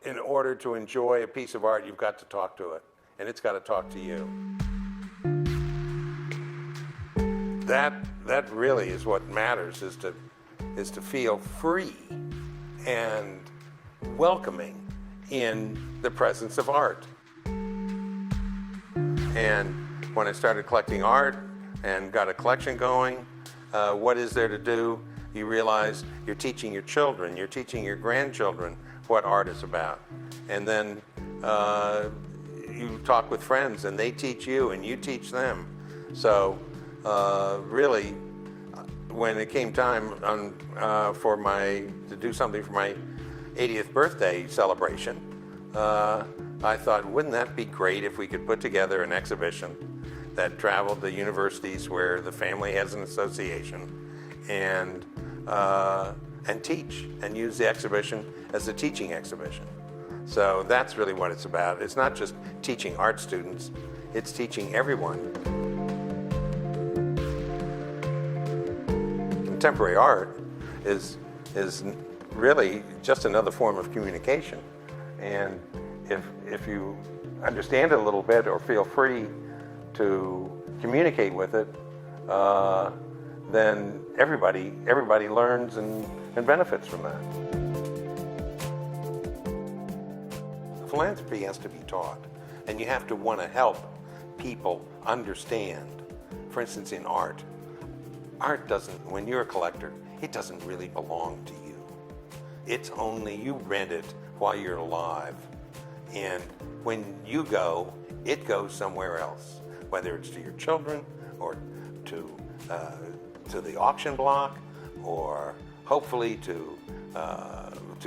in order to enjoy a piece of art, you've got to talk to it, and it's got to talk to you. That really is what matters, is to feel free and welcoming in the presence of art. And when I started collecting art and got a collection going, what is there to do? You realize you're teaching your children, you're teaching your grandchildren what art is about. And then you talk with friends and they teach you and you teach them. So really, when it came time to do something for my 80th birthday celebration, I thought, wouldn't that be great if we could put together an exhibition that traveled to universities where the family has an association and teach and use the exhibition as a teaching exhibition. So that's really what it's about. It's not just teaching art students, it's teaching everyone. Contemporary art is really just another form of communication. And if you understand it a little bit or feel free to communicate with it, then everybody learns and benefits from that. Philanthropy has to be taught, and you have to want to help people understand. For instance, in art doesn't, when you're a collector, it doesn't really belong to you. It's only, you rent it while you're alive. And when you go, it goes somewhere else, whether it's to your children or to the auction block, or hopefully to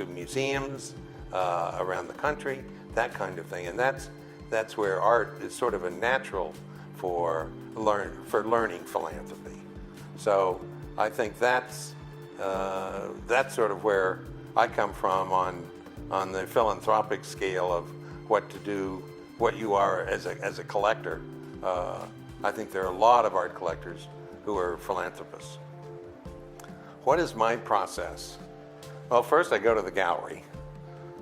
museums around the country, that kind of thing. And that's where art is sort of a natural for learning philanthropy. So I think that's sort of where I come from on the philanthropic scale of what to do, what you are as a collector. I think there are a lot of art collectors who are philanthropists. What is my process? Well, first I go to the gallery.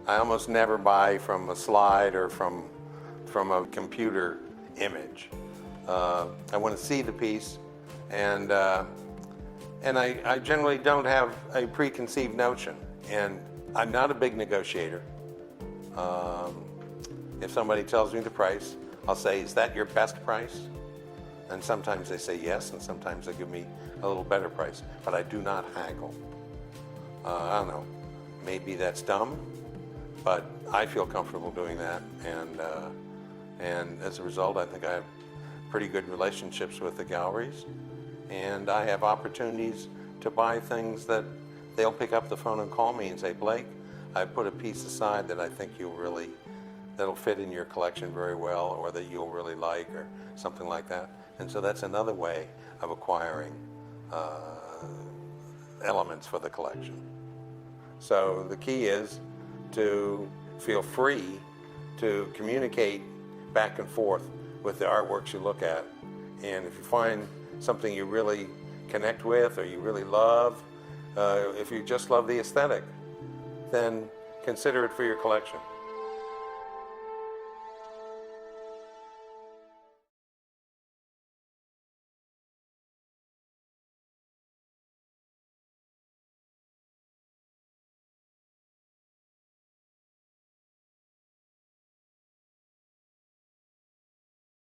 I almost never buy from a slide or from a computer image. I want to see the piece, and I generally don't have a preconceived notion, and I'm not a big negotiator. If somebody tells me the price, I'll say, is that your best price? And sometimes they say yes, and sometimes they give me a little better price, but I do not haggle. I don't know, maybe that's dumb, but I feel comfortable doing that, and as a result, I think I have pretty good relationships with the galleries, and I have opportunities to buy things that they'll pick up the phone and call me and say, Blake, I put a piece aside that I think that'll fit in your collection very well, or that you'll really like, or something like that. And so that's another way of acquiring elements for the collection. So the key is to feel free to communicate back and forth with the artworks you look at. And if you find something you really connect with or you really love, if you just love the aesthetic, then consider it for your collection.